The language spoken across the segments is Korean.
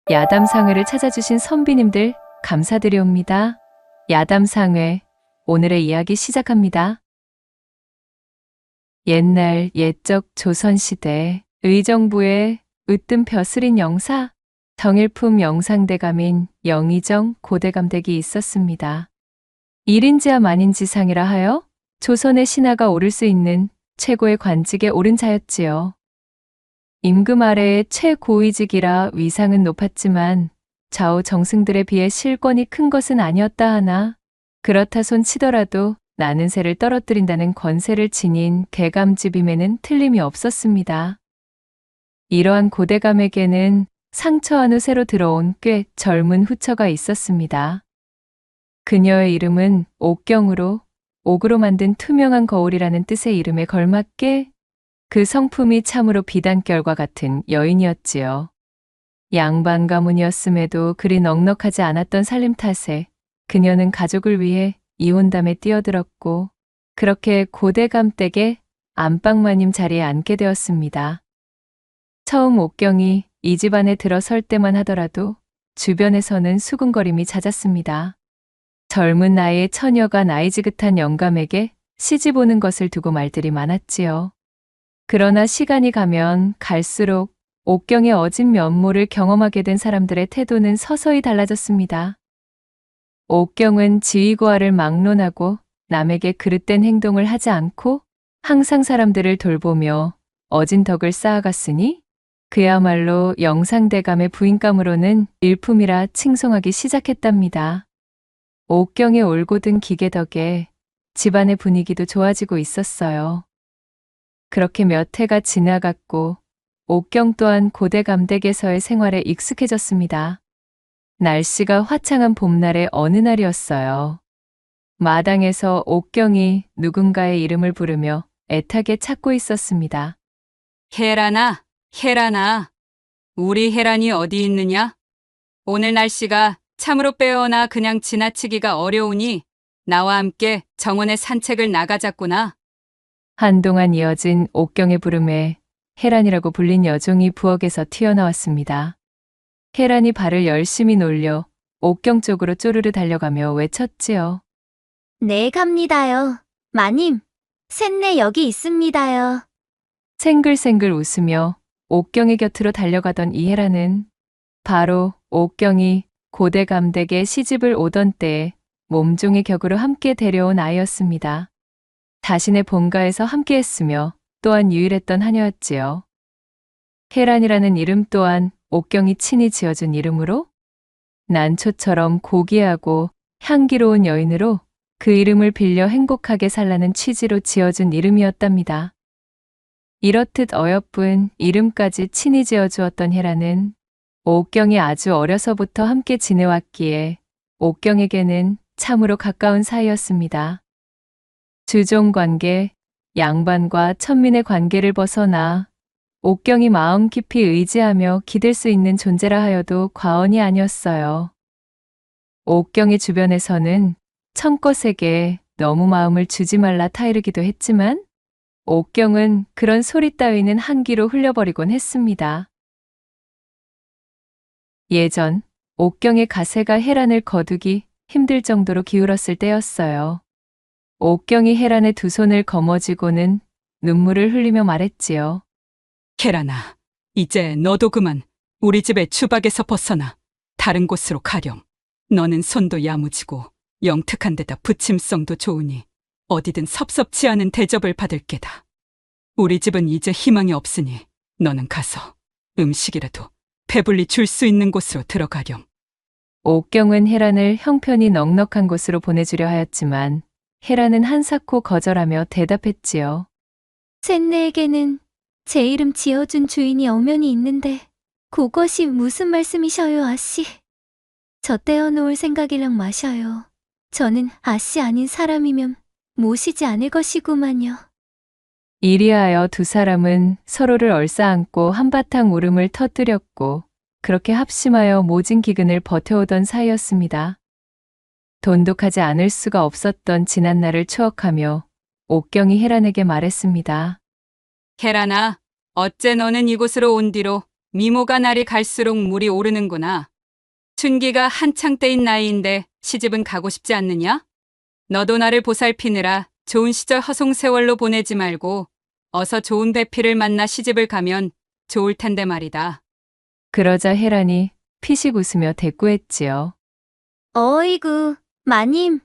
야담상회를 찾아주신 선비님들 감사드리옵니다. 야담상회, 오늘의 이야기 시작합니다. 옛날 옛적 조선시대 의정부에 으뜸 벼슬인 영사, 정일품 영상대감인 영의정 고대감댁이 있었습니다. 일인지와 만인지상이라 하여 조선의 신하가 오를 수 있는 최고의 관직에 오른 자였지요. 임금 아래의 최고위직이라 위상은 높았지만 좌우 정승들에 비해 실권이 큰 것은 아니었다 하나 그렇다 손 치더라도 나는 새를 떨어뜨린다는 권세를 지닌 대감집임에는 틀림이 없었습니다. 이러한 고대감에게는 상처한 후 새로 들어온 꽤 젊은 후처가 있었습니다. 그녀의 이름은 옥경으로 옥으로 만든 투명한 거울이라는 뜻의 이름에 걸맞게 그 성품이 참으로 비단결과 같은 여인이었지요. 양반 가문이었음에도 그리 넉넉하지 않았던 살림 탓에 그녀는 가족을 위해 이혼담에 뛰어들었고 그렇게 고대감 댁의 안방마님 자리에 앉게 되었습니다. 처음 옥경이 이 집안에 들어설 때만 하더라도 주변에서는 수군거림이 잦았습니다. 젊은 나이의 처녀가 나이 지긋한 영감에게 시집 오는 것을 두고 말들이 많았지요. 그러나 시간이 가면 갈수록 옥경의 어진 면모를 경험하게 된 사람들의 태도는 서서히 달라졌습니다. 옥경은 지위고하를 막론하고 남에게 그릇된 행동을 하지 않고 항상 사람들을 돌보며 어진 덕을 쌓아갔으니 그야말로 영상대감의 부인감으로는 일품이라 칭송하기 시작했답니다. 옥경의 올곧은 기계 덕에 집안의 분위기도 좋아지고 있었어요. 그렇게 몇 해가 지나갔고 옥경 또한 고대감댁에서의 생활에 익숙해졌습니다. 날씨가 화창한 봄날의 어느 날이었어요. 마당에서 옥경이 누군가의 이름을 부르며 애타게 찾고 있었습니다. 혜란아, 혜란아, 우리 혜란이 어디 있느냐? 오늘 날씨가 참으로 빼어나 그냥 지나치기가 어려우니 나와 함께 정원에 산책을 나가자꾸나. 한동안 이어진 옥경의 부름에 혜란이라고 불린 여종이 부엌에서 튀어나왔습니다. 혜란이 발을 열심히 놀려 옥경 쪽으로 쪼르르 달려가며 외쳤지요. 네, 갑니다요. 마님, 셋네 여기 있습니다요. 생글생글 웃으며 옥경의 곁으로 달려가던 이 혜란은 바로 옥경이 고대감댁에 시집을 오던 때에 몸종의 격으로 함께 데려온 아이였습니다. 자신의 본가에서 함께했으며 또한 유일했던 하녀였지요. 혜란이라는 이름 또한 옥경이 친히 지어준 이름으로 난초처럼 고귀하고 향기로운 여인으로 그 이름을 빌려 행복하게 살라는 취지로 지어준 이름이었답니다. 이렇듯 어여쁜 이름까지 친히 지어주었던 혜란은 옥경이 아주 어려서부터 함께 지내왔기에 옥경에게는 참으로 가까운 사이였습니다. 주종관계, 양반과 천민의 관계를 벗어나 옥경이 마음 깊이 의지하며 기댈 수 있는 존재라 하여도 과언이 아니었어요. 옥경의 주변에서는 청껏에게 너무 마음을 주지 말라 타이르기도 했지만 옥경은 그런 소리 따위는 한 귀로 흘려버리곤 했습니다. 예전 옥경의 가세가 혜란을 거두기 힘들 정도로 기울었을 때였어요. 옥경이 혜란의 두 손을 거머쥐고는 눈물을 흘리며 말했지요. 혜란아, 이제 너도 그만 우리 집의 주박에서 벗어나 다른 곳으로 가렴. 너는 손도 야무지고 영특한 데다 부침성도 좋으니 어디든 섭섭지 않은 대접을 받을 게다. 우리 집은 이제 희망이 없으니 너는 가서 음식이라도 배불리 줄 수 있는 곳으로 들어가렴. 옥경은 혜란을 형편이 넉넉한 곳으로 보내주려 하였지만 혜란은 한사코 거절하며 대답했지요. 셋네에게는 제 이름 지어준 주인이 엄연히 있는데 그것이 무슨 말씀이셔요, 아씨? 저 떼어놓을 생각이랑 마셔요. 저는 아씨 아닌 사람이면 모시지 않을 것이구만요. 이리하여 두 사람은 서로를 얼싸안고 한바탕 울음을 터뜨렸고 그렇게 합심하여 모진 기근을 버텨오던 사이였습니다. 돈독하지 않을 수가 없었던 지난날을 추억하며 옥경이 혜란에게 말했습니다. 혜란아, 어째 너는 이곳으로 온 뒤로 미모가 날이 갈수록 물이 오르는구나. 춘기가 한창 때인 나이인데 시집은 가고 싶지 않느냐? 너도 나를 보살피느라 좋은 시절 허송세월로 보내지 말고 어서 좋은 배필을 만나 시집을 가면 좋을 텐데 말이다. 그러자 혜란이 피식 웃으며 대꾸했지요. 어이구, 마님.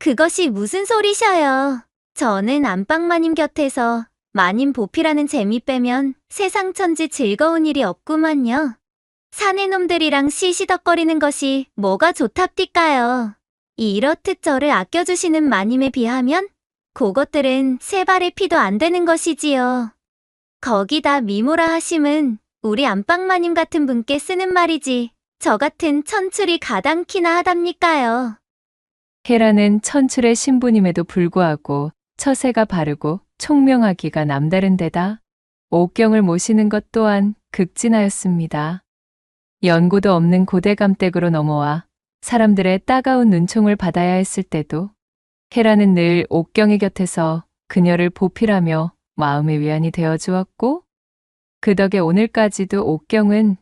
그것이 무슨 소리셔요. 저는 안방마님 곁에서 마님 보필하는 재미 빼면 세상 천지 즐거운 일이 없구만요. 사내 놈들이랑 시시덕거리는 것이 뭐가 좋답디까요. 이렇듯 저를 아껴주시는 마님에 비하면 그것들은 세 발의 피도 안 되는 것이지요. 거기다 미모라 하심은 우리 안방마님 같은 분께 쓰는 말이지 저 같은 천출이 가당키나 하답니까요. 혜란은 천출의 신부님에도 불구하고 처세가 바르고 총명하기가 남다른 데다 옥경을 모시는 것 또한 극진하였습니다. 연고도 없는 고대감댁으로 넘어와 사람들의 따가운 눈총을 받아야 했을 때도 혜란은 늘 옥경의 곁에서 그녀를 보필하며 마음의 위안이 되어 주었고 그 덕에 오늘까지도 옥경은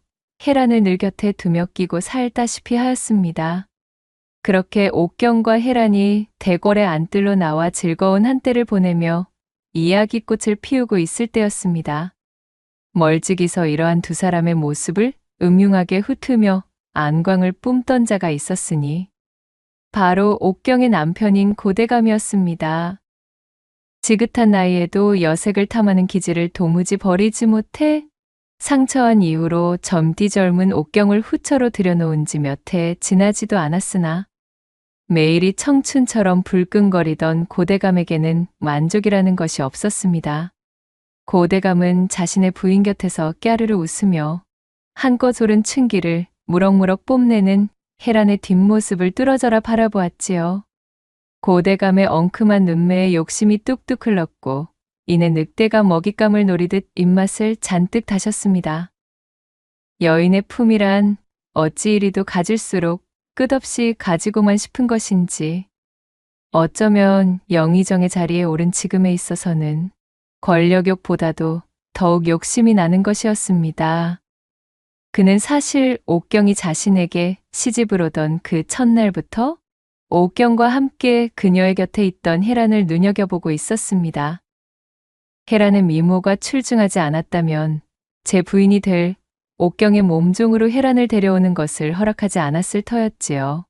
혜란을 늘 곁에 두며 끼고 살다시피 하였습니다. 그렇게 옥경과 혜란이 대궐의 안뜰로 나와 즐거운 한때를 보내며 이야기꽃을 피우고 있을 때였습니다. 멀찍이서 이러한 두 사람의 모습을 음흉하게 훑으며 안광을 뿜던 자가 있었으니 바로 옥경의 남편인 고대감이었습니다. 지긋한 나이에도 여색을 탐하는 기질을 도무지 버리지 못해 상처한 이후로 젊디 젊은 옥경을 후처로 들여놓은 지 몇 해 지나지도 않았으나 매일이 청춘처럼 불끈거리던 고대감에게는 만족이라는 것이 없었습니다. 고대감은 자신의 부인 곁에서 깨르르 웃으며 한껏 오른 춘기를 무럭무럭 뽐내는 혜란의 뒷모습을 뚫어져라 바라보았지요. 고대감의 엉큼한 눈매에 욕심이 뚝뚝 흘렀고 이내 늑대가 먹잇감을 노리듯 입맛을 잔뜩 다셨습니다. 여인의 품이란 어찌 이리도 가질수록 끝없이 가지고만 싶은 것인지 어쩌면 영의정의 자리에 오른 지금에 있어서는 권력욕보다도 더욱 욕심이 나는 것이었습니다. 그는 사실 옥경이 자신에게 시집을 오던 그 첫날부터 옥경과 함께 그녀의 곁에 있던 혜란을 눈여겨보고 있었습니다. 혜란의 미모가 출중하지 않았다면 제 부인이 될 옥경의 몸종으로 혜란을 데려오는 것을 허락하지 않았을 터였지요.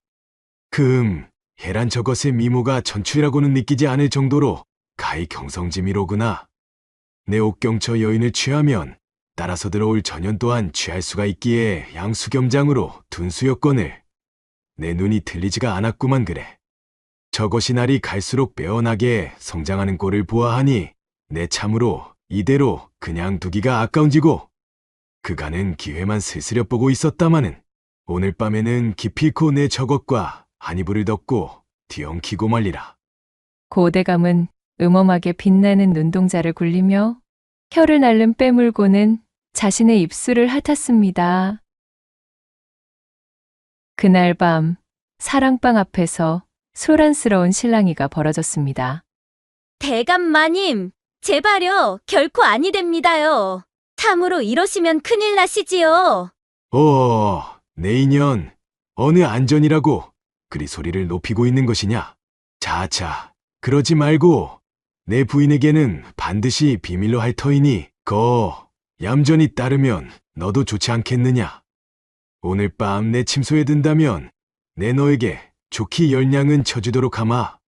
혜란 저것의 미모가 전출이라고는 느끼지 않을 정도로 가히 경성지미로구나. 내 옥경 저 여인을 취하면 따라서 들어올 전연 또한 취할 수가 있기에 양수겸장으로 둔수여건을 내 눈이 틀리지가 않았구만 그래. 저것이 날이 갈수록 빼어나게 성장하는 꼴을 보아하니 내 참으로 이대로 그냥 두기가 아까운지고 그간은 기회만 슬슬 보고 있었다마는 오늘 밤에는 기필코 내 저것과 한이불을 덮고 뒤엉키고 말리라. 고대감은 음험하게 빛나는 눈동자를 굴리며 혀를 날름 빼물고는 자신의 입술을 핥았습니다. 그날 밤 사랑방 앞에서 소란스러운 실랑이가 벌어졌습니다. 대감마님, 제발요, 결코 아니 됩니다요. 참으로 이러시면 큰일 나시지요. 내 인연, 어느 안전이라고 그리 소리를 높이고 있는 것이냐? 자차, 그러지 말고 내 부인에게는 반드시 비밀로 할 터이니 얌전히 따르면 너도 좋지 않겠느냐? 오늘 밤 내 침소에 든다면 내 너에게 좋기 10냥은 쳐주도록 하마.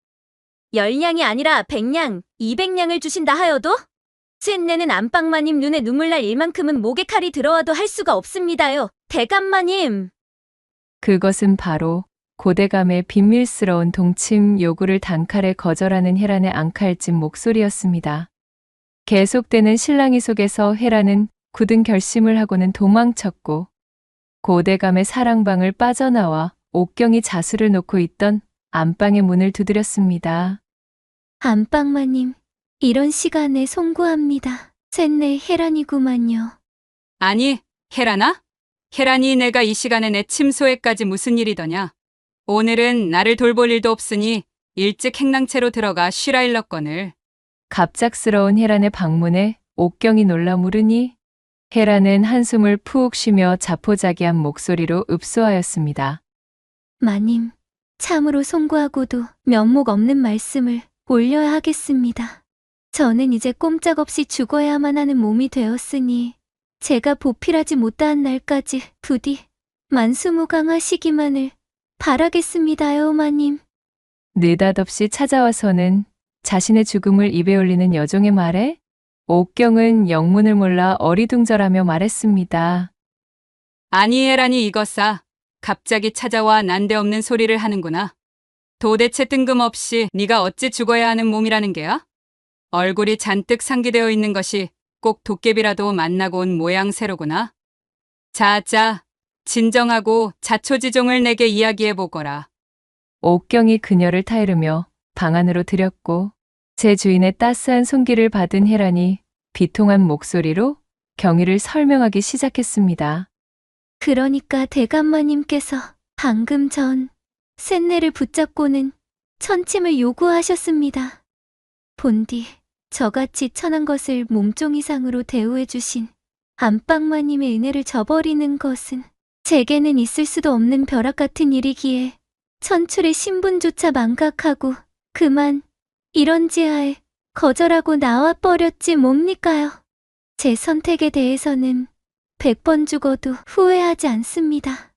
10냥이 아니라 100냥, 200냥을 주신다 하여도? 쇳내는 안방마님 눈에 눈물 날 일만큼은 목에 칼이 들어와도 할 수가 없습니다요. 대감마님. 그것은 바로 고대감의 비밀스러운 동침 요구를 단칼에 거절하는 혜란의 앙칼진 목소리였습니다. 계속되는 실랑이 속에서 혜란은 굳은 결심을 하고는 도망쳤고 고대감의 사랑방을 빠져나와 옥경이 자수를 놓고 있던 안방의 문을 두드렸습니다. 안방마님, 이런 시간에 송구합니다. 쇳내 혜란이구만요. 아니, 혜란아? 혜란이 내가 이 시간에 내 침소에까지 무슨 일이더냐? 오늘은 나를 돌볼 일도 없으니 일찍 행랑채로 들어가 쉬라 일렀거늘. 갑작스러운 혜란의 방문에 옥경이 놀라 물으니 헤라는 한숨을 푹 쉬며 자포자기한 목소리로 읍소하였습니다. 마님, 참으로 송구하고도 면목 없는 말씀을 올려야 하겠습니다. 저는 이제 꼼짝없이 죽어야만 하는 몸이 되었으니 제가 보필하지 못한 날까지 부디 만수무강하시기만을 바라겠습니다요, 마님. 느닷없이 찾아와서는 자신의 죽음을 입에 올리는 여종의 말에 옥경은 영문을 몰라 어리둥절하며 말했습니다. 아니 헤란이 이것사. 갑자기 찾아와 난데없는 소리를 하는구나. 도대체 뜬금없이 네가 어찌 죽어야 하는 몸이라는 게야? 얼굴이 잔뜩 상기되어 있는 것이 꼭 도깨비라도 만나고 온 모양새로구나. 자자, 진정하고 자초지종을 내게 이야기해보거라. 옥경이 그녀를 타이르며 방 안으로 들였고 제 주인의 따스한 손길을 받은 헤란이 비통한 목소리로 경위를 설명하기 시작했습니다. 그러니까 대감마님께서 방금 전 쇳내를 붙잡고는 천침을 요구하셨습니다. 본디 저같이 천한 것을 몸종 이상으로 대우해주신 안방마님의 은혜를 저버리는 것은 제게는 있을 수도 없는 벼락 같은 일이기에 천출의 신분조차 망각하고 그만 이런 지하에 거절하고 나와버렸지 뭡니까요. 제 선택에 대해서는 100번 죽어도 후회하지 않습니다.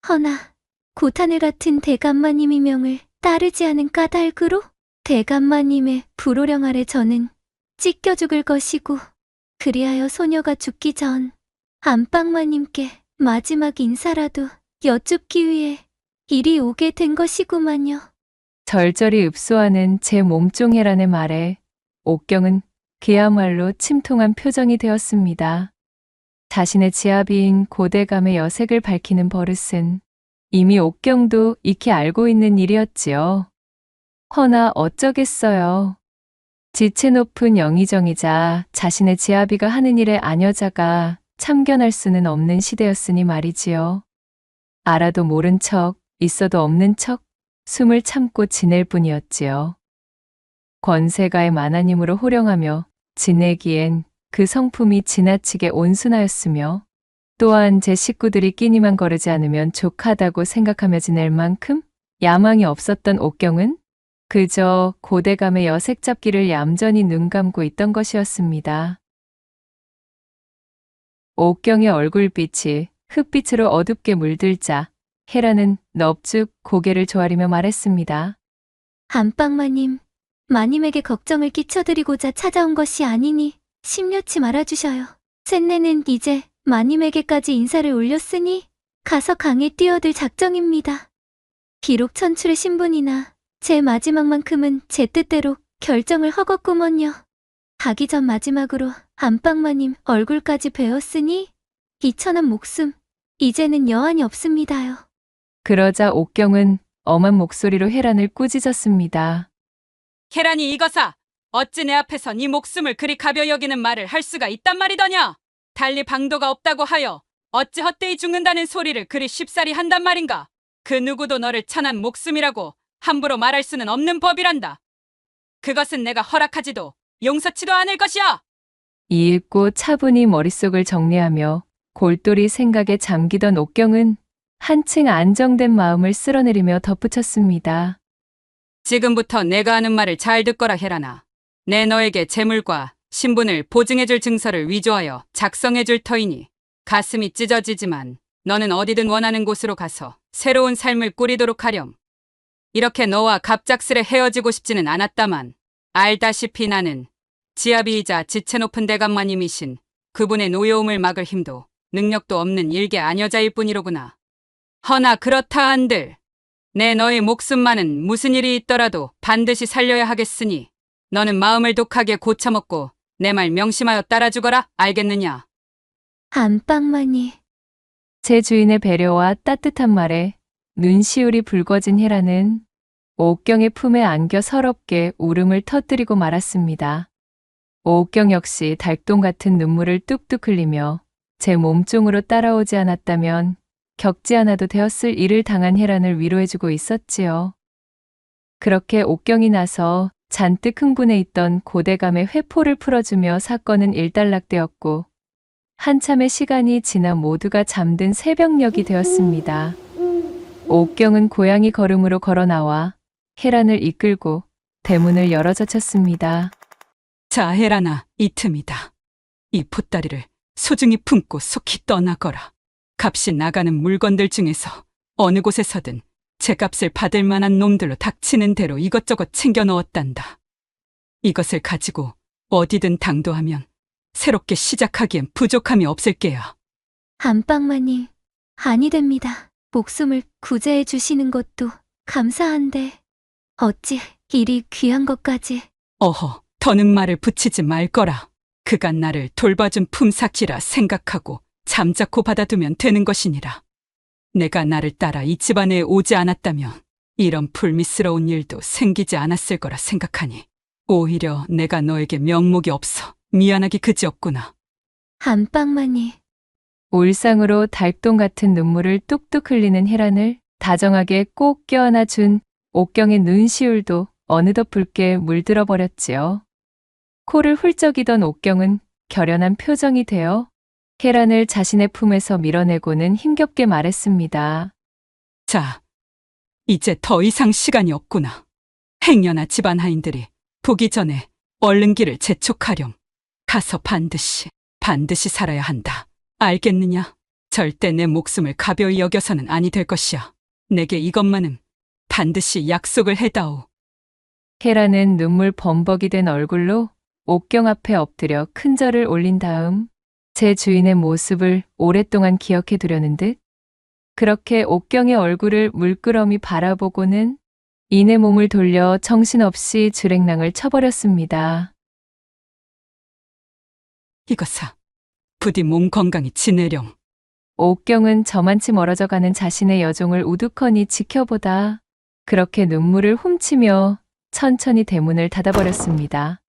허나 고탄을 같은 대감마님의 명을 따르지 않은 까닭으로 대감마님의 불호령 아래 저는 찢겨 죽을 것이고 그리하여 소녀가 죽기 전 안방마님께 마지막 인사라도 여쭙기 위해 이리 오게 된 것이구만요. 절절히 읍소하는 제 몸종 헤란의 말에 옥경은 그야말로 침통한 표정이 되었습니다. 자신의 지아비인 고대감의 여색을 밝히는 버릇은 이미 옥경도 익히 알고 있는 일이었지요. 허나 어쩌겠어요. 지체 높은 영의정이자 자신의 지아비가 하는 일에 아녀자가 참견할 수는 없는 시대였으니 말이지요. 알아도 모른 척, 있어도 없는 척, 숨을 참고 지낼 뿐이었지요. 권세가의 만화님으로 호령하며 지내기엔 그 성품이 지나치게 온순하였으며 또한 제 식구들이 끼니만 거르지 않으면 족하다고 생각하며 지낼 만큼 야망이 없었던 옥경은 그저 고대감의 여색 잡기를 얌전히 눈 감고 있던 것이었습니다. 옥경의 얼굴빛이 흙빛으로 어둡게 물들자 헤라는 넙죽 고개를 조아리며 말했습니다. 안방마님, 마님에게 걱정을 끼쳐드리고자 찾아온 것이 아니니 심려치 말아주셔요. 쇳내는 이제 마님에게까지 인사를 올렸으니 가서 강에 뛰어들 작정입니다. 비록 천출의 신분이나 제 마지막만큼은 제 뜻대로 결정을 허겄구먼요. 가기 전 마지막으로 안방마님 얼굴까지 뵈었으니 이천한 목숨 이제는 여한이 없습니다요. 그러자 옥경은 엄한 목소리로 헤란을 꾸짖었습니다. 헤란이 이거사. 어찌 내 앞에서 네 목숨을 그리 가벼 여기는 말을 할 수가 있단 말이더냐. 달리 방도가 없다고 하여 어찌 헛되이 죽는다는 소리를 그리 쉽사리 한단 말인가. 그 누구도 너를 천한 목숨이라고 함부로 말할 수는 없는 법이란다. 그것은 내가 허락하지도 용서치도 않을 것이야. 이윽고 차분히 머릿속을 정리하며 골똘히 생각에 잠기던 옥경은 한층 안정된 마음을 쓸어내리며 덧붙였습니다. 지금부터 내가 하는 말을 잘 듣거라 헤라나. 내 너에게 재물과 신분을 보증해줄 증서를 위조하여 작성해줄 터이니 가슴이 찢어지지만 너는 어디든 원하는 곳으로 가서 새로운 삶을 꾸리도록 하렴. 이렇게 너와 갑작스레 헤어지고 싶지는 않았다만 알다시피 나는 지아비이자 지체 높은 대감마님이신 그분의 노여움을 막을 힘도 능력도 없는 일개 아녀자일 뿐이로구나. 허나 그렇다 한들 내 너의 목숨만은 무슨 일이 있더라도 반드시 살려야 하겠으니 너는 마음을 독하게 고쳐먹고 내 말 명심하여 따라주거라. 알겠느냐? 안방마니. 제 주인의 배려와 따뜻한 말에 눈시울이 붉어진 헤라는 옥경의 품에 안겨 서럽게 울음을 터뜨리고 말았습니다. 옥경 역시 달동 같은 눈물을 뚝뚝 흘리며 제 몸종으로 따라오지 않았다면 겪지 않아도 되었을 일을 당한 헤란을 위로해주고 있었지요. 그렇게 옥경이 나서 잔뜩 흥분해 있던 고대감의 회포를 풀어주며 사건은 일단락되었고 한참의 시간이 지나 모두가 잠든 새벽녘이 되었습니다. 옥경은 고양이 걸음으로 걸어 나와 혜란을 이끌고 대문을 열어 젖혔습니다. 자, 혜란아, 이 틈이다. 이 보따리를 소중히 품고 속히 떠나거라. 값이 나가는 물건들 중에서 어느 곳에서든 제값을 받을 만한 놈들로 닥치는 대로 이것저것 챙겨 넣었단다. 이것을 가지고 어디든 당도하면 새롭게 시작하기엔 부족함이 없을 게야. 안방마님, 아니 됩니다. 목숨을 구제해 주시는 것도 감사한데 어찌 이리 귀한 것까지. 어허, 더는 말을 붙이지 말거라. 그간 나를 돌봐준 품삯이라 생각하고 잠자코 받아두면 되는 것이니라. 내가 나를 따라 이 집안에 오지 않았다면 이런 불미스러운 일도 생기지 않았을 거라 생각하니 오히려 내가 너에게 명목이 없어 미안하기 그지없구나. 안방마님, 울상으로 달동 같은 눈물을 뚝뚝 흘리는 혜란을 다정하게 꼭 껴안아 준 옥경의 눈시울도 어느덧 붉게 물들어 버렸지요. 코를 훌쩍이던 옥경은 결연한 표정이 되어 혜란을 자신의 품에서 밀어내고는 힘겹게 말했습니다. 자, 이제 더 이상 시간이 없구나. 행여나 집안 하인들이 보기 전에 얼른 길을 재촉하렴. 가서 반드시 살아야 한다. 알겠느냐? 절대 내 목숨을 가벼이 여겨서는 아니 될 것이야. 내게 이것만은 반드시 약속을 해다오. 혜란은 눈물 범벅이 된 얼굴로 옥경 앞에 엎드려 큰 절을 올린 다음 제 주인의 모습을 오랫동안 기억해 두려는 듯 그렇게 옥경의 얼굴을 물끄러미 바라보고는 이내 몸을 돌려 정신없이 주랭랑을 쳐버렸습니다. 이것아, 부디 몸 건강히 지내렴. 옥경은 저만치 멀어져 가는 자신의 여종을 우두커니 지켜보다 그렇게 눈물을 훔치며 천천히 대문을 닫아버렸습니다.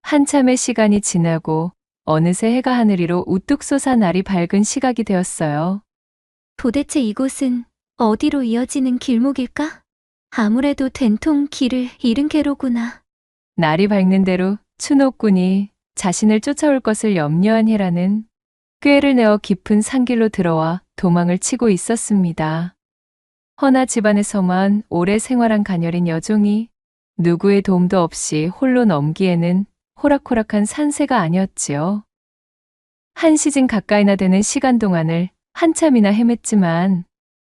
한참의 시간이 지나고 어느새 해가 하늘 위로 우뚝 솟아 날이 밝은 시각이 되었어요. 도대체 이곳은 어디로 이어지는 길목일까? 아무래도 된통 길을 잃은 개로구나. 날이 밝는 대로 추노꾼이 자신을 쫓아올 것을 염려한 혜란은 꾀를 내어 깊은 산길로 들어와 도망을 치고 있었습니다. 허나 집안에서만 오래 생활한 가녀린 여종이 누구의 도움도 없이 홀로 넘기에는 호락호락한 산세가 아니었지요. 한 시즌 가까이나 되는 시간 동안을 한참이나 헤맸지만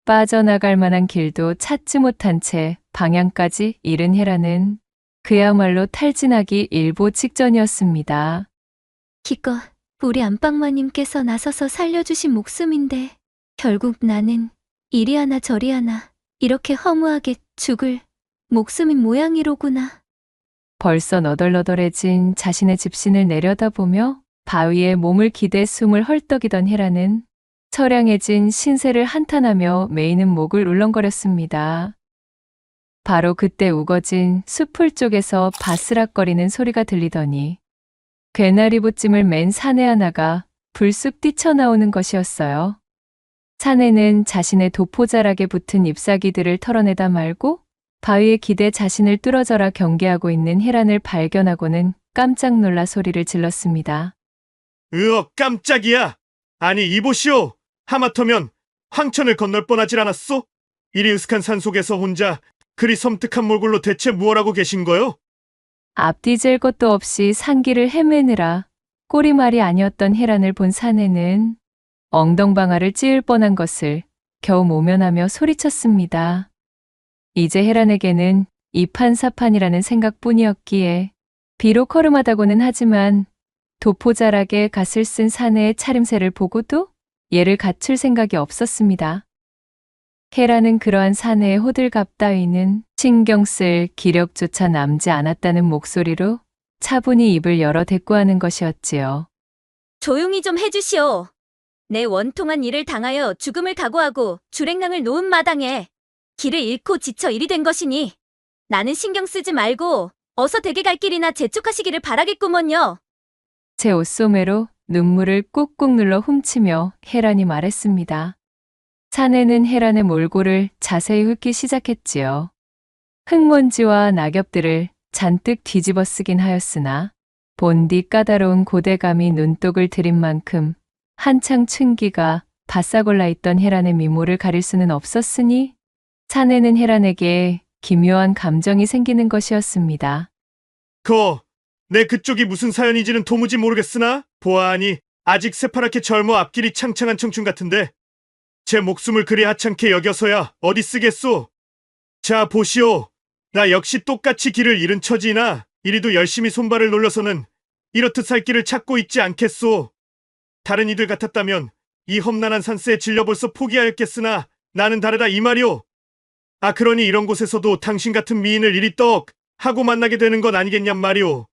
빠져나갈 만한 길도 찾지 못한 채 방향까지 잃은 혜란은 그야말로 탈진하기 일보 직전이었습니다. 기껏 우리 안방마님께서 나서서 살려주신 목숨인데 결국 나는 이리 하나 저리 하나 이렇게 허무하게 죽을 목숨인 모양이로구나. 벌써 너덜너덜해진 자신의 집신을 내려다보며 바위에 몸을 기대 숨을 헐떡이던 혜란은 처량해진 신세를 한탄하며 메이는 목을 울렁거렸습니다. 바로 그때 우거진 숲풀 쪽에서 바스락거리는 소리가 들리더니 괴나리 보찜을 맨 사내 하나가 불쑥 뛰쳐나오는 것이었어요. 사내는 자신의 도포자락에 붙은 잎사귀들을 털어내다 말고 바위에 기대 자신을 뚫어져라 경계하고 있는 혜란을 발견하고는 깜짝 놀라 소리를 질렀습니다. 깜짝이야! 아니, 이보시오! 하마터면 황천을 건널 뻔하질 않았소? 이리 으슥한 산속에서 혼자 그리 섬뜩한 몰골로 대체 무엇하고 계신 거요? 앞뒤 잴 것도 없이 산길을 헤매느라 꼬리말이 아니었던 혜란을 본 사내는 엉덩방아를 찌을 뻔한 것을 겨우 모면하며 소리쳤습니다. 이제 혜란에게는 이판사판이라는 생각뿐이었기에 비록 허름하다고는 하지만 도포자락에 갓을 쓴 사내의 차림새를 보고도 얘를 갖출 생각이 없었습니다. 혜란은 그러한 사내의 호들갑 따위는 신경 쓸 기력조차 남지 않았다는 목소리로 차분히 입을 열어 대꾸하는 것이었지요. 조용히 좀 해주시오. 내 원통한 일을 당하여 죽음을 각오하고 주랭랑을 놓은 마당에 길을 잃고 지쳐 이리 된 것이니 나는 신경 쓰지 말고 어서 댁에 갈 길이나 재촉하시기를 바라겠구먼요. 제 옷소매로 눈물을 꾹꾹 눌러 훔치며 혜란이 말했습니다. 사내는 혜란의 몰골을 자세히 훑기 시작했지요. 흙먼지와 낙엽들을 잔뜩 뒤집어 쓰긴 하였으나 본디 까다로운 고대감이 눈독을 들인 만큼 한창 춘기가 바싹 올라있던 헤란의 미모를 가릴 수는 없었으니 사내는 헤란에게 기묘한 감정이 생기는 것이었습니다. 내 그쪽이 무슨 사연인지는 도무지 모르겠으나 보아하니 아직 새파랗게 젊어 앞길이 창창한 청춘 같은데 제 목숨을 그리 하찮게 여겨서야 어디 쓰겠소. 자 보시오. 나 역시 똑같이 길을 잃은 처지이나 이리도 열심히 손발을 놀려서는 이렇듯 살 길을 찾고 있지 않겠소. 다른 이들 같았다면 이 험난한 산세에 질려 벌써 포기하였겠으나 나는 다르다 이 말이오. 그러니 이런 곳에서도 당신 같은 미인을 이리 떡 하고 만나게 되는 건 아니겠냔 말이오.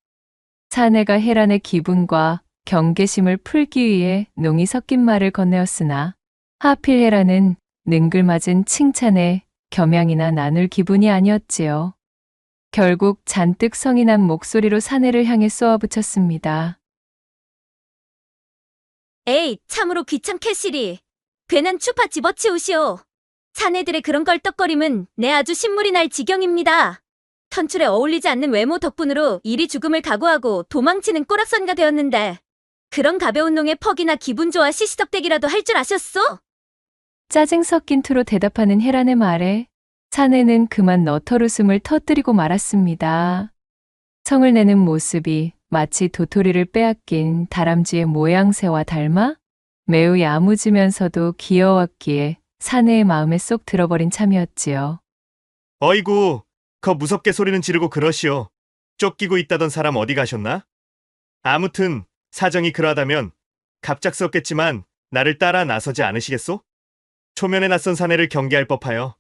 사내가 헤란의 기분과 경계심을 풀기 위해 농이 섞인 말을 건네었으나 하필 헤란은 능글맞은 칭찬에 겸양이나 나눌 기분이 아니었지요. 결국 잔뜩 성이 난 목소리로 사내를 향해 쏘아붙였습니다. 에이, 참으로 귀찮게 시리. 괜한 추파 집어치우시오. 사내들의 그런 껄떡거림은 내 아주 신물이 날 지경입니다. 천출에 어울리지 않는 외모 덕분으로 이리 죽음을 각오하고 도망치는 꼬락선이가 되었는데 그런 가벼운 놈의 퍽이나 기분 좋아 시시덕대기라도 할 줄 아셨소? 짜증 섞인 투로 대답하는 헤란의 말에 사내는 그만 너털웃음을 터뜨리고 말았습니다. 성을 내는 모습이 마치 도토리를 빼앗긴 다람쥐의 모양새와 닮아 매우 야무지면서도 귀여웠기에 사내의 마음에 쏙 들어버린 참이었지요. 어이구, 거 무섭게 소리는 지르고 그러시오. 쫓기고 있다던 사람 어디 가셨나? 아무튼 사정이 그러하다면 갑작스럽겠지만 나를 따라 나서지 않으시겠소? 초면에 낯선 사내를 경계할 법하여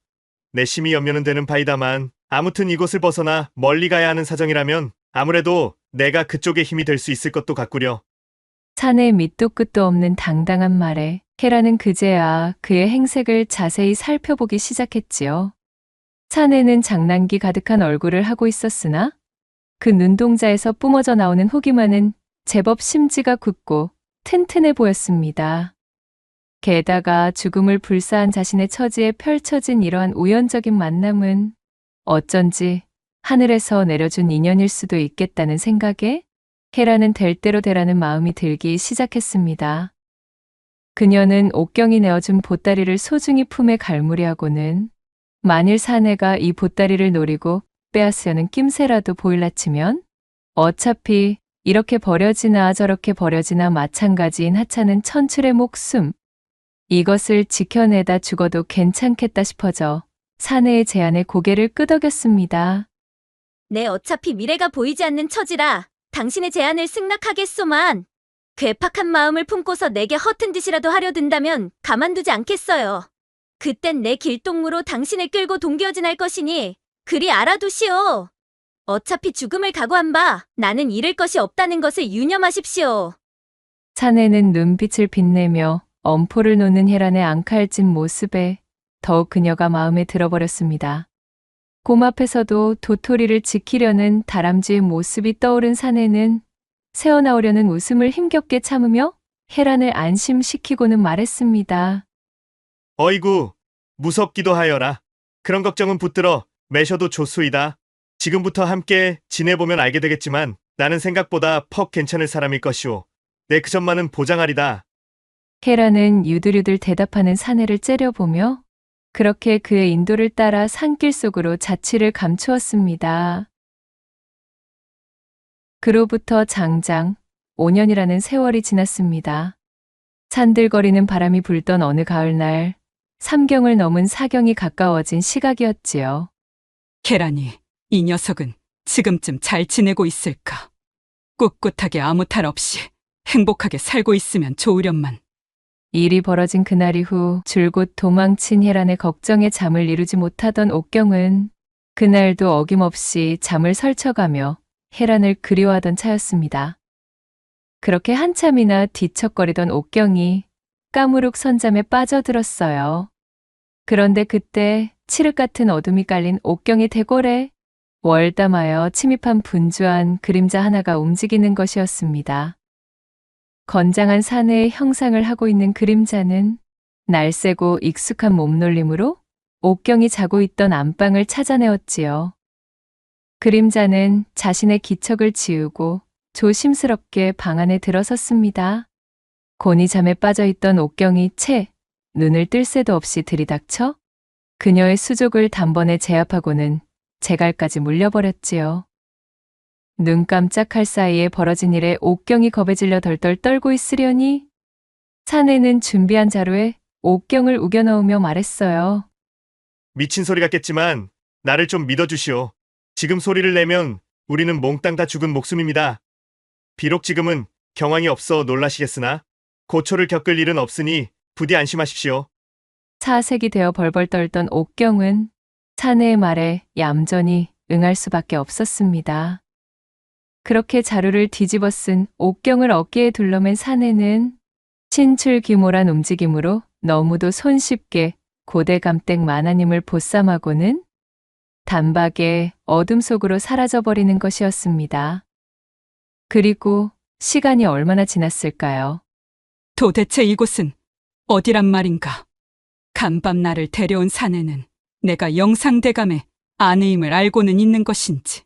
내 심히 염려는 되는 바이다만 아무튼 이곳을 벗어나 멀리 가야 하는 사정이라면 아무래도 내가 그쪽에 힘이 될 수 있을 것도 같구려. 사내의 밑도 끝도 없는 당당한 말에 헤라는 그제야 그의 행색을 자세히 살펴보기 시작했지요. 사내는 장난기 가득한 얼굴을 하고 있었으나 그 눈동자에서 뿜어져 나오는 후기만은 제법 심지가 굳고 튼튼해 보였습니다. 게다가 죽음을 불사한 자신의 처지에 펼쳐진 이러한 우연적인 만남은 어쩐지 하늘에서 내려준 인연일 수도 있겠다는 생각에 헤라는 될 대로 되라는 마음이 들기 시작했습니다. 그녀는 옥경이 내어준 보따리를 소중히 품에 갈무리하고는 만일 사내가 이 보따리를 노리고 빼앗으려는 낌새라도 보일라 치면 어차피 이렇게 버려지나 저렇게 버려지나 마찬가지인 하찮은 천출의 목숨, 이것을 지켜내다 죽어도 괜찮겠다 싶어져 사내의 제안에 고개를 끄덕였습니다. 내 어차피 미래가 보이지 않는 처지라 당신의 제안을 승낙하겠소만 괴팍한 마음을 품고서 내게 허튼 짓이라도 하려 든다면 가만두지 않겠어요. 그땐 내 길동무로 당신을 끌고 동기어진할 것이니 그리 알아두시오. 어차피 죽음을 각오한 바 나는 잃을 것이 없다는 것을 유념하십시오. 사내는 눈빛을 빛내며 엄포를 놓는 헤란의 앙칼진 모습에 더욱 그녀가 마음에 들어버렸습니다. 곰 앞에서도 도토리를 지키려는 다람쥐의 모습이 떠오른 사내는 새어나오려는 웃음을 힘겹게 참으며 헤란을 안심시키고는 말했습니다. 어이구, 무섭기도 하여라. 그런 걱정은 붙들어 매셔도 좋소이다. 지금부터 함께 지내보면 알게 되겠지만 나는 생각보다 퍽 괜찮을 사람일 것이오. 내 그 점만은 보장하리다. 헤란은 유들유들 대답하는 사내를 째려보며 그렇게 그의 인도를 따라 산길 속으로 자취를 감추었습니다. 그로부터 장장 5년이라는 세월이 지났습니다. 산들거리는 바람이 불던 어느 가을날 삼경을 넘은 사경이 가까워진 시각이었지요. 계란이 이 녀석은 지금쯤 잘 지내고 있을까? 꿋꿋하게 아무 탈 없이 행복하게 살고 있으면 좋으련만. 일이 벌어진 그날 이후 줄곧 도망친 헤란의 걱정에 잠을 이루지 못하던 옥경은 그날도 어김없이 잠을 설쳐가며 헤란을 그리워하던 차였습니다. 그렇게 한참이나 뒤척거리던 옥경이 까무룩 선잠에 빠져들었어요. 그런데 그때 칠흑 같은 어둠이 깔린 옥경의 대궐에 월담하여 침입한 분주한 그림자 하나가 움직이는 것이었습니다. 건장한 사내의 형상을 하고 있는 그림자는 날쌔고 익숙한 몸놀림으로 옥경이 자고 있던 안방을 찾아내었지요. 그림자는 자신의 기척을 지우고 조심스럽게 방 안에 들어섰습니다. 곤히 잠에 빠져있던 옥경이 채 눈을 뜰 새도 없이 들이닥쳐 그녀의 수족을 단번에 제압하고는 제갈까지 물려버렸지요. 눈 깜짝할 사이에 벌어진 일에 옥경이 겁에 질려 덜덜 떨고 있으려니 사내는 준비한 자루에 옥경을 우겨넣으며 말했어요. 미친 소리 같겠지만 나를 좀 믿어주시오. 지금 소리를 내면 우리는 몽땅 다 죽은 목숨입니다. 비록 지금은 경황이 없어 놀라시겠으나 고초를 겪을 일은 없으니 부디 안심하십시오. 사색이 되어 벌벌 떨던 옥경은 사내의 말에 얌전히 응할 수밖에 없었습니다. 그렇게 자루를 뒤집어 쓴 옥경을 어깨에 둘러맨 사내는 신출귀몰한 움직임으로 너무도 손쉽게 고대감댁 마나님을 보쌈하고는 단박에 어둠 속으로 사라져버리는 것이었습니다. 그리고 시간이 얼마나 지났을까요? 도대체 이곳은 어디란 말인가? 간밤 나를 데려온 사내는 내가 영상대감의 아내임을 알고는 있는 것인지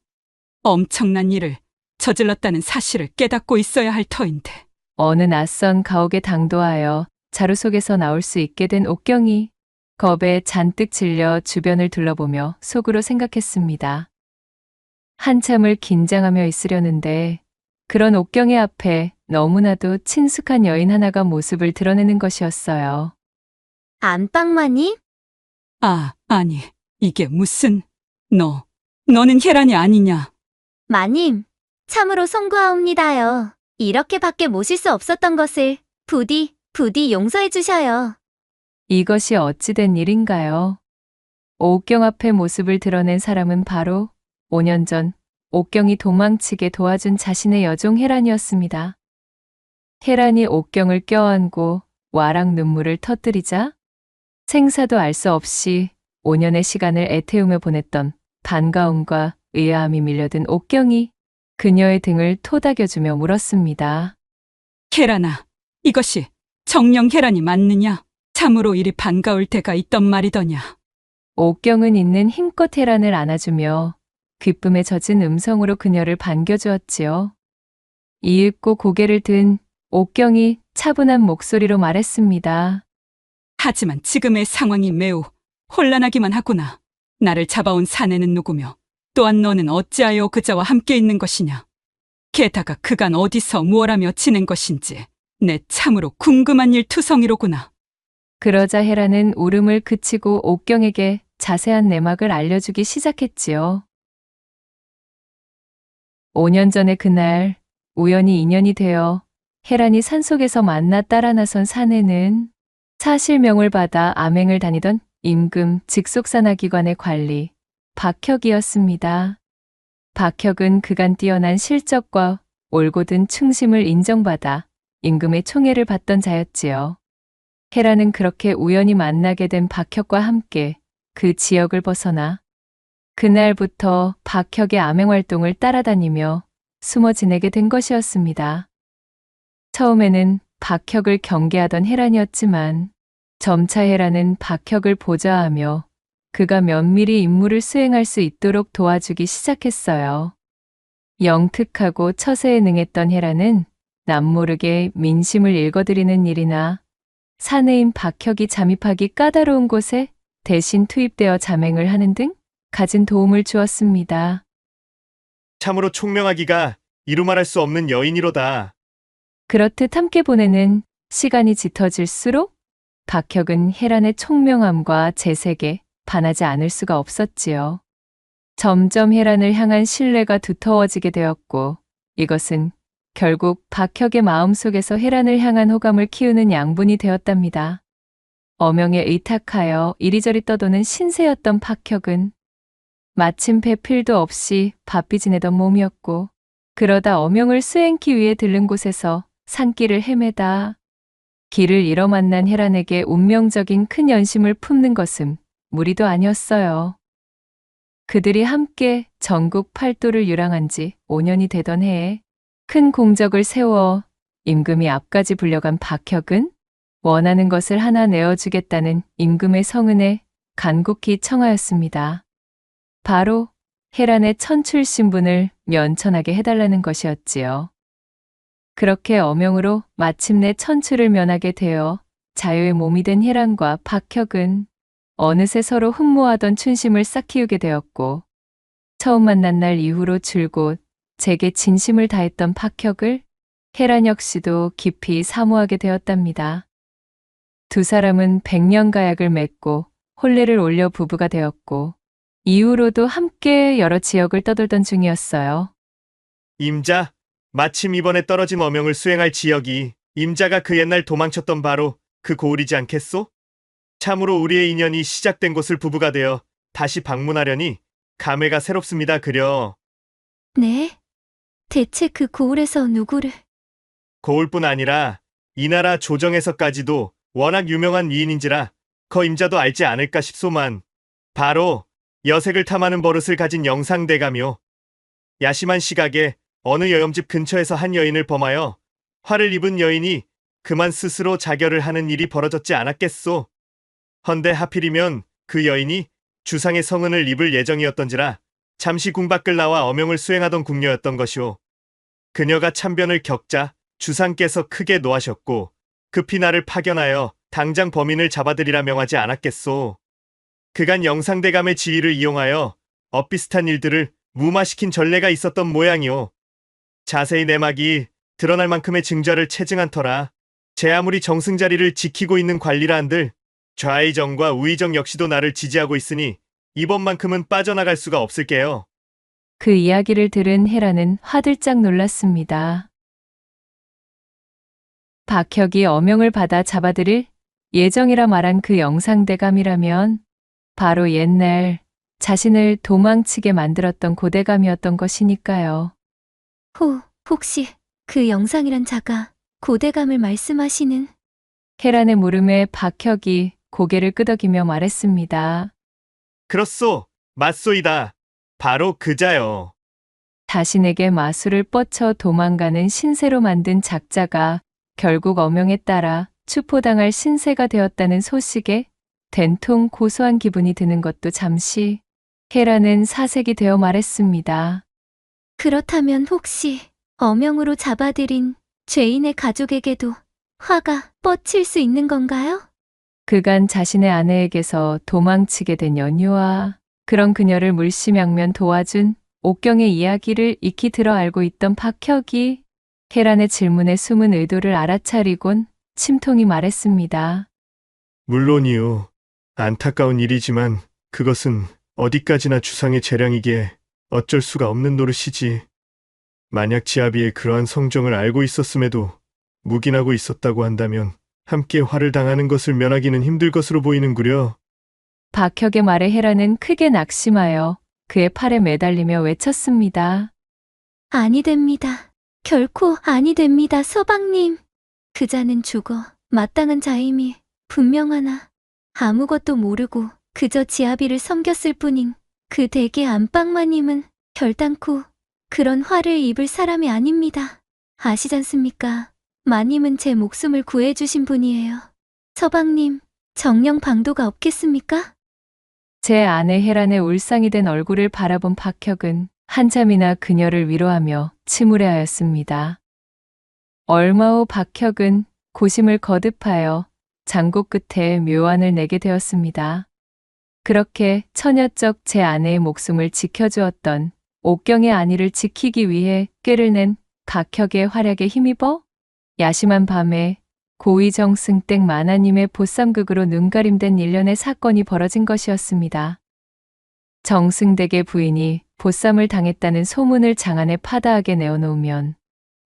엄청난 일을 저질렀다는 사실을 깨닫고 있어야 할 터인데. 어느 낯선 가옥에 당도하여 자루 속에서 나올 수 있게 된 옥경이 겁에 잔뜩 질려 주변을 둘러보며 속으로 생각했습니다. 한참을 긴장하며 있으려는데 그런 옥경의 앞에 너무나도 친숙한 여인 하나가 모습을 드러내는 것이었어요. 안방마님? 아니, 이게 무슨... 너는 혜란이 아니냐? 마님, 참으로 송구하옵니다요. 이렇게밖에 모실 수 없었던 것을 부디 용서해 주셔요. 이것이 어찌된 일인가요? 옥경 앞에 모습을 드러낸 사람은 바로 5년 전 옥경이 도망치게 도와준 자신의 여종 혜란이었습니다. 혜란이 옥경을 껴안고 와락 눈물을 터뜨리자 생사도 알 수 없이 5년의 시간을 애태우며 보냈던 반가움과 의아함이 밀려든 옥경이 그녀의 등을 토닥여주며 물었습니다. 혜란아, 이것이 정령 혜란이 맞느냐? 참으로 이리 반가울 때가 있던 말이더냐? 옥경은 있는 힘껏 혜란을 안아주며 기쁨에 젖은 음성으로 그녀를 반겨주었지요. 이윽고 고개를 든 옥경이 차분한 목소리로 말했습니다. 하지만 지금의 상황이 매우 혼란하기만 하구나. 나를 잡아온 사내는 누구며 또한 너는 어찌하여 그자와 함께 있는 것이냐? 게다가 그간 어디서 무엇하며 지낸 것인지 내 참으로 궁금한 일 투성이로구나. 그러자 헤라는 울음을 그치고 옥경에게 자세한 내막을 알려주기 시작했지요. 5년 전의 그날 우연히 인연이 되어 헤란이 산속에서 만나 따라 나선 사내는 사실명을 받아 암행을 다니던 임금 직속산하기관의 관리 박혁이었습니다. 박혁은 그간 뛰어난 실적과 올곧은 충심을 인정받아 임금의 총애를 받던 자였지요. 헤라는 그렇게 우연히 만나게 된 박혁과 함께 그 지역을 벗어나 그날부터 박혁의 암행활동을 따라다니며 숨어 지내게 된 것이었습니다. 처음에는 박혁을 경계하던 헤란이었지만 점차 헤란은 박혁을 보좌하며 그가 면밀히 임무를 수행할 수 있도록 도와주기 시작했어요. 영특하고 처세에 능했던 헤란은 남모르게 민심을 읽어드리는 일이나 사내인 박혁이 잠입하기 까다로운 곳에 대신 투입되어 자맹을 하는 등 갖은 도움을 주었습니다. 참으로 총명하기가 이루 말할 수 없는 여인이로다. 그렇듯 함께 보내는 시간이 짙어질수록 박혁은 헤란의 총명함과 재색에 반하지 않을 수가 없었지요. 점점 헤란을 향한 신뢰가 두터워지게 되었고 이것은 결국 박혁의 마음속에서 헤란을 향한 호감을 키우는 양분이 되었답니다. 어명에 의탁하여 이리저리 떠도는 신세였던 박혁은 마침 배필도 없이 바삐 지내던 몸이었고 그러다 어명을 수행키 위해 들른 곳에서 산길을 헤매다 길을 잃어 만난 헤란에게 운명적인 큰 연심을 품는 것은 무리도 아니었어요. 그들이 함께 전국 팔도를 유랑한 지 5년이 되던 해에 큰 공적을 세워 임금이 앞까지 불려간 박혁은 원하는 것을 하나 내어주겠다는 임금의 성은에 간곡히 청하였습니다. 바로 헤란의 천출 신분을 면천하게 해달라는 것이었지요. 그렇게 엄영으로 마침내 천추를 면하게 되어 자유의 몸이 된 혜란과 박혁은 어느새 서로 흠모하던 춘심을 싹 키우게 되었고, 처음 만난 날 이후로 줄곧 제게 진심을 다했던 박혁을 혜란 역시도 깊이 사모하게 되었답니다. 두 사람은 백년가약을 맺고 혼례를 올려 부부가 되었고, 이후로도 함께 여러 지역을 떠돌던 중이었어요. 임자, 마침 이번에 떨어진 어명을 수행할 지역이 임자가 그 옛날 도망쳤던 바로 그 고을이지 않겠소? 참으로 우리의 인연이 시작된 곳을 부부가 되어 다시 방문하려니 감회가 새롭습니다 그려. 네? 대체 그 고을에서 누구를? 고을뿐 아니라 이 나라 조정에서까지도 워낙 유명한 위인인지라 거 임자도 알지 않을까 싶소만, 바로 여색을 탐하는 버릇을 가진 영상대가며 야심한 시각에 어느 여염집 근처에서 한 여인을 범하여 화를 입은 여인이 그만 스스로 자결을 하는 일이 벌어졌지 않았겠소. 헌데 하필이면 그 여인이 주상의 성은을 입을 예정이었던지라 잠시 궁 밖을 나와 어명을 수행하던 궁녀였던 것이오. 그녀가 참변을 겪자 주상께서 크게 노하셨고 급히 나를 파견하여 당장 범인을 잡아들이라 명하지 않았겠소. 그간 영상대감의 지위를 이용하여 엇비슷한 일들을 무마시킨 전례가 있었던 모양이오. 자세히 내막이 드러날 만큼의 증자를 체증한 터라 제 아무리 정승자리를 지키고 있는 관리라 한들 좌의정과 우의정 역시도 나를 지지하고 있으니 이번만큼은 빠져나갈 수가 없을게요. 그 이야기를 들은 혜란은 화들짝 놀랐습니다. 박혁이 어명을 받아 잡아들일 예정이라 말한 그 영상대감이라면 바로 옛날 자신을 도망치게 만들었던 고대감이었던 것이니까요. 혹시 그 영상이란 자가 고대감을 말씀하시는? 혜란의 물음에 박혁이 고개를 끄덕이며 말했습니다. 그렇소, 맞소이다. 바로 그자요. 자신에게 마술을 뻗쳐 도망가는 신세로 만든 작자가 결국 어명에 따라 추포당할 신세가 되었다는 소식에 된통 고소한 기분이 드는 것도 잠시 혜란은 사색이 되어 말했습니다. 그렇다면 혹시 어명으로 잡아들인 죄인의 가족에게도 화가 뻗칠 수 있는 건가요? 그간 자신의 아내에게서 도망치게 된 연유와 그런 그녀를 물심양면 도와준 옥경의 이야기를 익히 들어 알고 있던 박혁이 혜란의 질문에 숨은 의도를 알아차리곤 침통히 말했습니다. 물론이요. 안타까운 일이지만 그것은 어디까지나 주상의 재량이기에 어쩔 수가 없는 노릇이지. 만약 지아비의 그러한 성정을 알고 있었음에도 묵인하고 있었다고 한다면 함께 화를 당하는 것을 면하기는 힘들 것으로 보이는구려. 박혁의 말에 혜란은 크게 낙심하여 그의 팔에 매달리며 외쳤습니다. 아니 됩니다. 결코 아니 됩니다, 서방님. 그자는 죽어 마땅한 자임이 분명하나 아무것도 모르고 그저 지아비를 섬겼을 뿐인 그 대개 안방마님은 결단코 그런 화를 입을 사람이 아닙니다. 아시잖습니까? 마님은 제 목숨을 구해주신 분이에요. 서방님, 정령 방도가 없겠습니까? 제 아내 혜란의 울상이 된 얼굴을 바라본 박혁은 한참이나 그녀를 위로하며 침울해하였습니다. 얼마 후 박혁은 고심을 거듭하여 장고 끝에 묘안을 내게 되었습니다. 그렇게 처녀적 제 아내의 목숨을 지켜주었던 옥경의 안위를 지키기 위해 꾀를 낸 박혁의 활약에 힘입어 야심한 밤에 고의정승댁 만화님의 보쌈극으로 눈가림된 일련의 사건이 벌어진 것이었습니다. 정승댁의 부인이 보쌈을 당했다는 소문을 장안에 파다하게 내어놓으면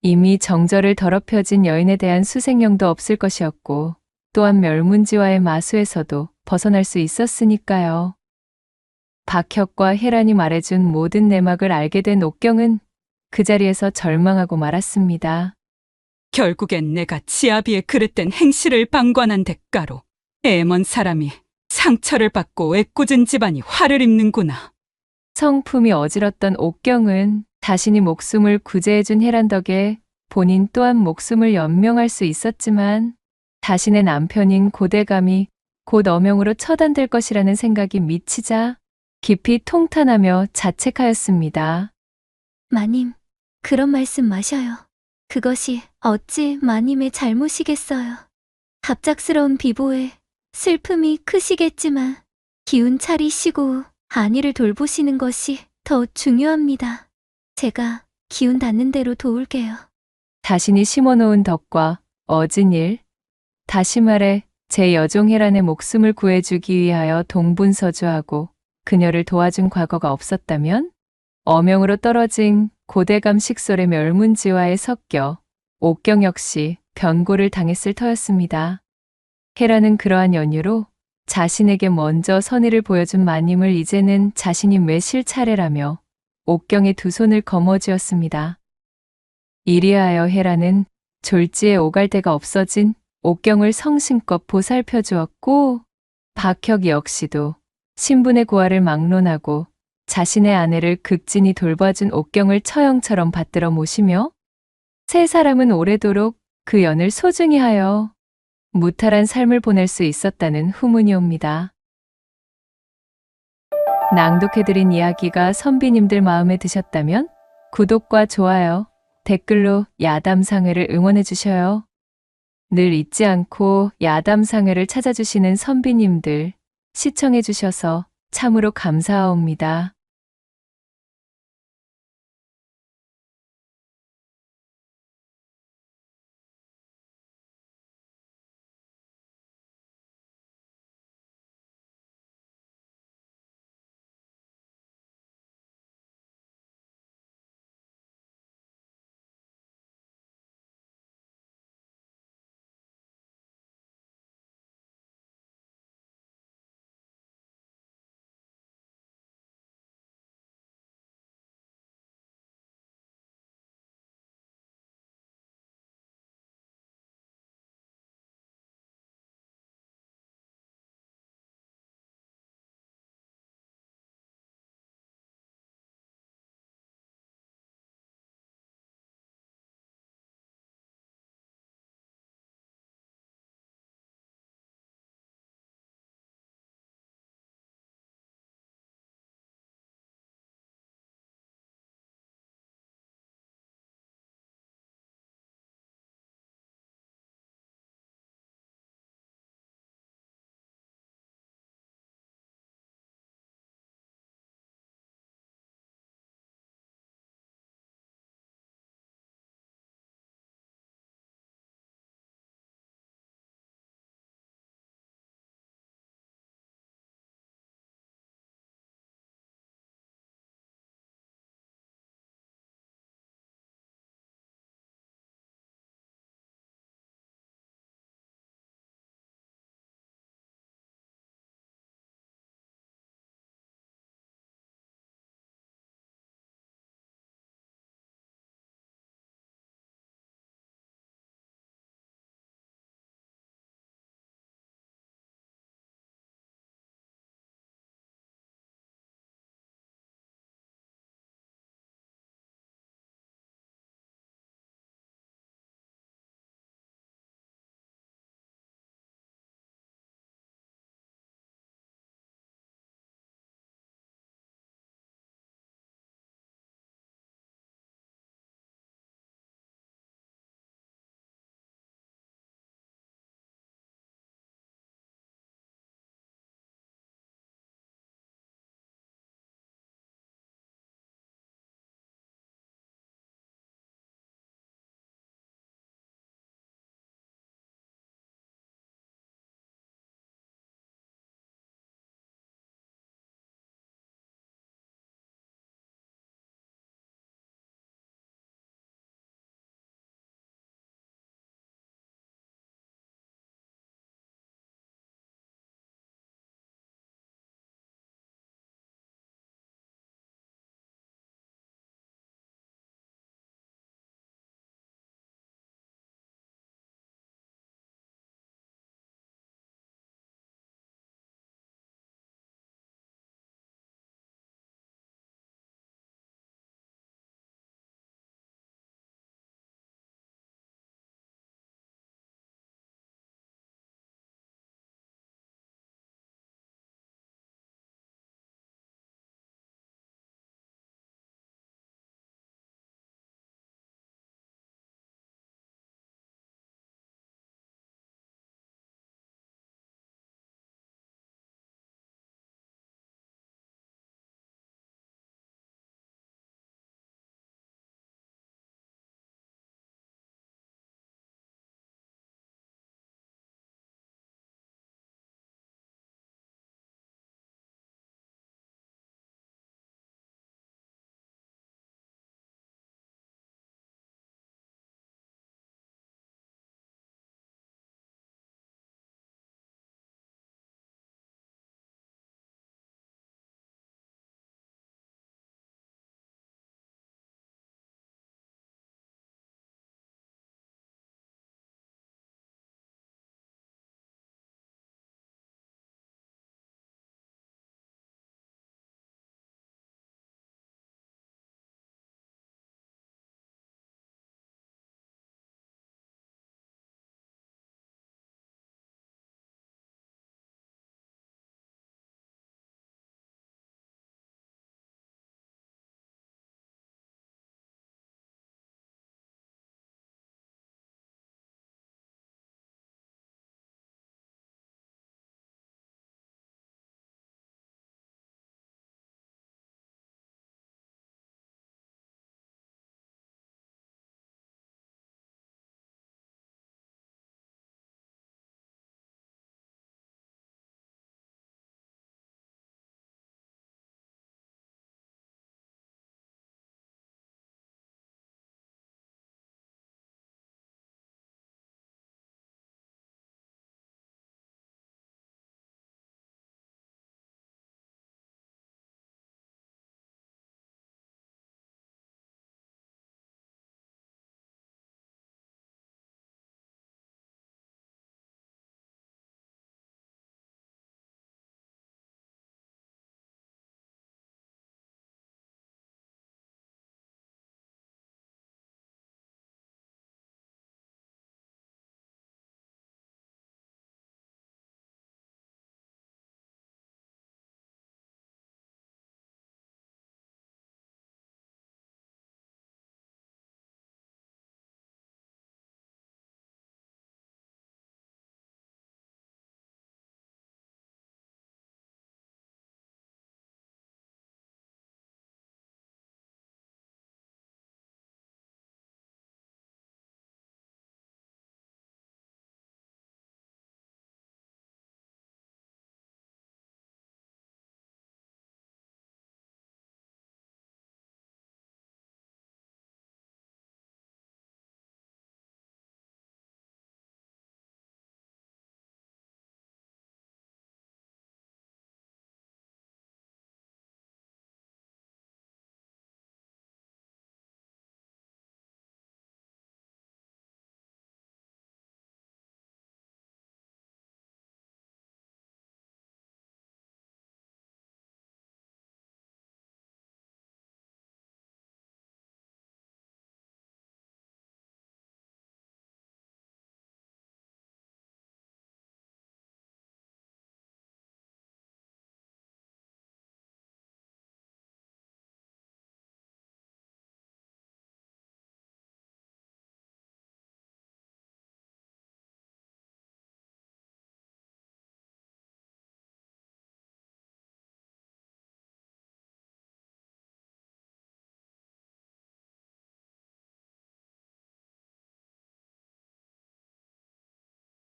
이미 정절을 더럽혀진 여인에 대한 수색령도 없을 것이었고 또한 멸문지와의 마수에서도 벗어날 수 있었으니까요. 박혁과 혜란이 말해준 모든 내막을 알게 된 옥경은 그 자리에서 절망하고 말았습니다. 결국엔 내가 지아비의 그릇된 행실을 방관한 대가로 애먼 사람이 상처를 받고 애꿎은 집안이 화를 입는구나. 성품이 어지럽던 옥경은 자신이 목숨을 구제해준 혜란 덕에 본인 또한 목숨을 연명할 수 있었지만 자신의 남편인 고대감이 곧 어명으로 처단될 것이라는 생각이 미치자 깊이 통탄하며 자책하였습니다. 마님, 그런 말씀 마셔요. 그것이 어찌 마님의 잘못이겠어요. 갑작스러운 비보에 슬픔이 크시겠지만 기운 차리시고 안위를 돌보시는 것이 더 중요합니다. 제가 기운 닿는 대로 도울게요. 자신이 심어놓은 덕과 얻은 일, 다시 말해 제 여종 헤란의 목숨을 구해주기 위하여 동분서주하고 그녀를 도와준 과거가 없었다면 어명으로 떨어진 고대감 식솔의 멸문지화에 섞여 옥경 역시 변고를 당했을 터였습니다. 헤라는 그러한 연유로 자신에게 먼저 선의를 보여준 마님을 이제는 자신이 매실 차례라며 옥경의 두 손을 거머쥐었습니다. 이리하여 헤라는 졸지에 오갈 데가 없어진 옥경을 성심껏 보살펴 주었고, 박혁 역시도 신분의 고하를 막론하고 자신의 아내를 극진히 돌봐준 옥경을 처형처럼 받들어 모시며 세 사람은 오래도록 그 연을 소중히 하여 무탈한 삶을 보낼 수 있었다는 후문이 옵니다. 낭독해드린 이야기가 선비님들 마음에 드셨다면 구독과 좋아요, 댓글로 야담상회를 응원해 주셔요. 늘 잊지 않고 야담상회를 찾아주시는 선비님들 시청해 주셔서 참으로 감사하옵니다.